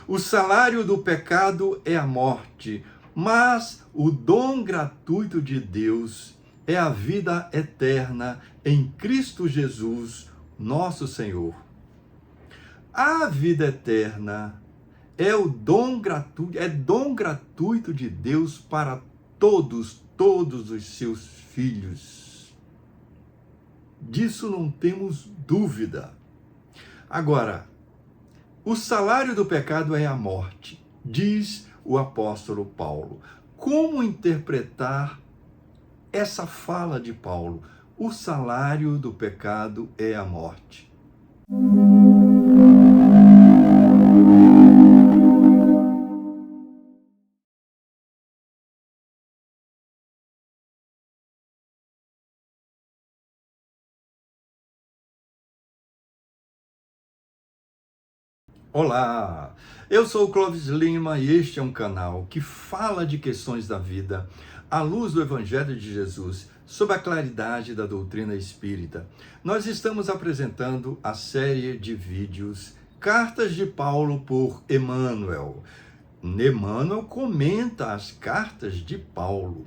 O salário do pecado é a morte, mas o dom gratuito de Deus é a vida eterna em Cristo Jesus, nosso Senhor. A vida eterna é o dom gratuito de Deus para todos os seus filhos. Disso não temos dúvida. Agora, o salário do pecado é a morte, diz o apóstolo Paulo. Como interpretar essa fala de Paulo? O salário do pecado é a morte. Olá, eu sou o Clóvis Lima e este é um canal que fala de questões da vida à luz do Evangelho de Jesus, sob a claridade da doutrina espírita. Nós estamos apresentando a série de vídeos Cartas de Paulo por Emmanuel. Emmanuel comenta as cartas de Paulo.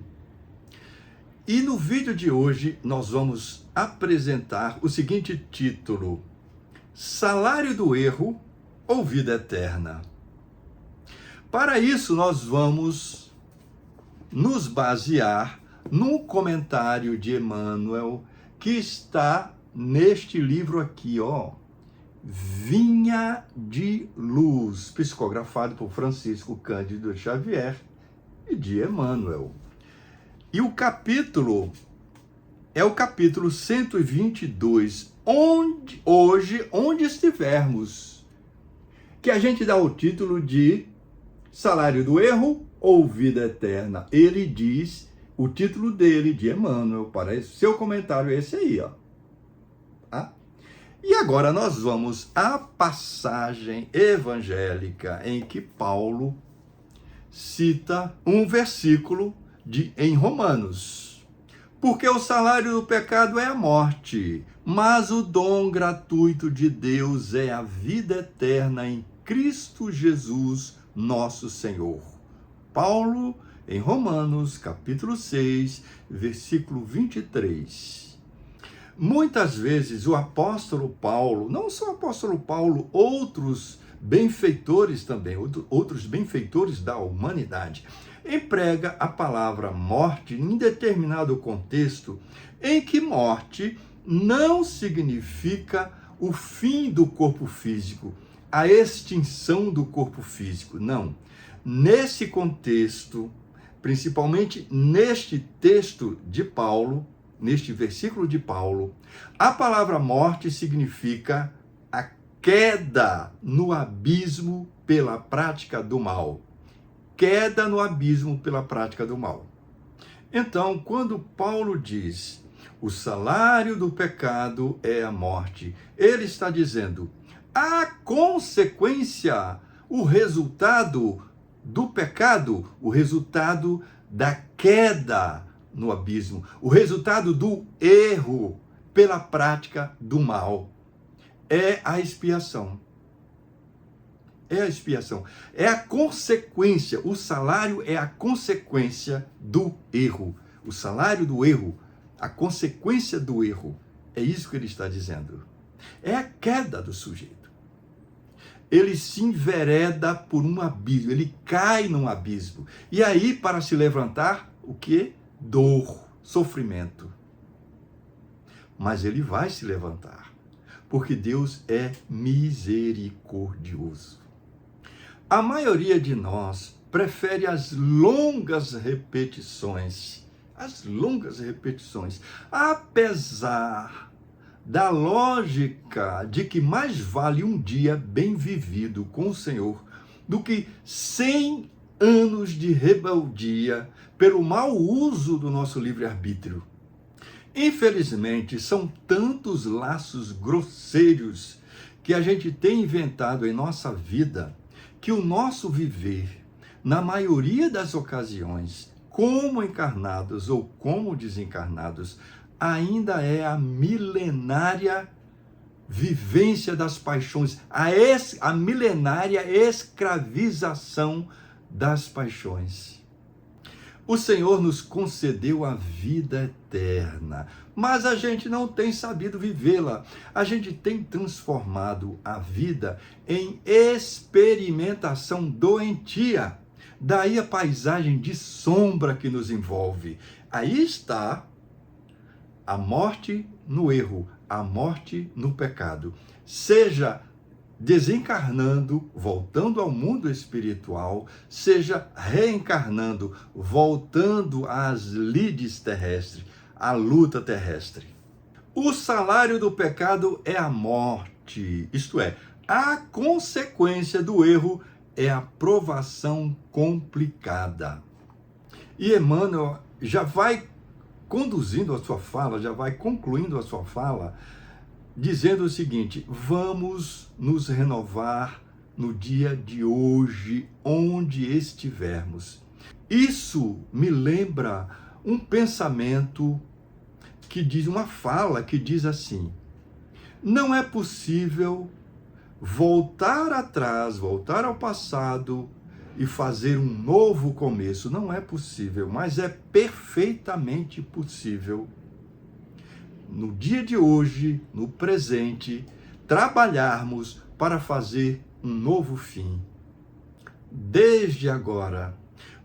E no vídeo de hoje nós vamos apresentar o seguinte título: Salário do erro ou vida eterna? Para isso, nós vamos nos basear no comentário de Emmanuel, que está neste livro aqui, ó, Vinha de Luz, psicografado por Francisco Cândido Xavier e de Emmanuel. E o capítulo é o capítulo 122, onde estivermos, que a gente dá o título de Salário do Erro ou Vida Eterna. Ele diz, o título dele, de Emmanuel, para esse seu comentário, esse aí, ó. Tá? E agora nós vamos à passagem evangélica em que Paulo cita um versículo em Romanos. Porque o salário do pecado é a morte, mas o dom gratuito de Deus é a vida eterna em Cristo Jesus, nosso Senhor. Paulo, em Romanos, capítulo 6, versículo 23. Muitas vezes o apóstolo Paulo, não só o apóstolo Paulo, outros benfeitores também, outros benfeitores da humanidade, emprega a palavra morte em determinado contexto em que morte não significa o fim do corpo físico, a extinção do corpo físico. Não. Nesse contexto, principalmente neste texto de Paulo, neste versículo de Paulo, a palavra morte significa a queda no abismo pela prática do mal. Queda no abismo pela prática do mal. Então, quando Paulo diz o salário do pecado é a morte, ele está dizendo a consequência, o resultado do pecado, o resultado da queda no abismo, o resultado do erro pela prática do mal é a expiação. É a expiação, é a consequência, o salário é a consequência do erro. O salário do erro, a consequência do erro, é isso que ele está dizendo. É a queda do sujeito. Ele se envereda por um abismo, ele cai num abismo. E aí, para se levantar, o quê? Dor, sofrimento. Mas ele vai se levantar, porque Deus é misericordioso. A maioria de nós prefere as longas repetições, apesar da lógica de que mais vale um dia bem vivido com o Senhor do que 100 anos de rebeldia pelo mau uso do nosso livre-arbítrio. Infelizmente, são tantos laços grosseiros que a gente tem inventado em nossa vida que o nosso viver, na maioria das ocasiões, como encarnados ou como desencarnados, ainda é a milenária vivência das paixões, a milenária escravização das paixões. O Senhor nos concedeu a vida eterna, mas a gente não tem sabido vivê-la. A gente tem transformado a vida em experimentação doentia. Daí a paisagem de sombra que nos envolve. Aí está a morte no erro, a morte no pecado. Seja desencarnando, voltando ao mundo espiritual, seja reencarnando, voltando às lides terrestres, à luta terrestre. O salário do pecado é a morte, isto é, a consequência do erro é a provação complicada. E Emmanuel já vai conduzindo a sua fala, já vai concluindo a sua fala, dizendo o seguinte: vamos nos renovar no dia de hoje, onde estivermos. Isso me lembra um pensamento que diz, uma fala que diz assim: não é possível voltar atrás, voltar ao passado e fazer um novo começo. Não é possível, mas é perfeitamente possível no dia de hoje, no presente, trabalharmos para fazer um novo fim. Desde agora,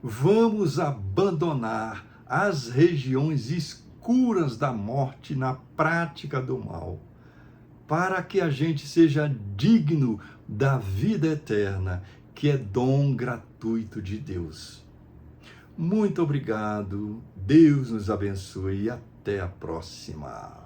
vamos abandonar as regiões escuras da morte na prática do mal, para que a gente seja digno da vida eterna, que é dom gratuito de Deus. Muito obrigado, Deus nos abençoe e até a próxima.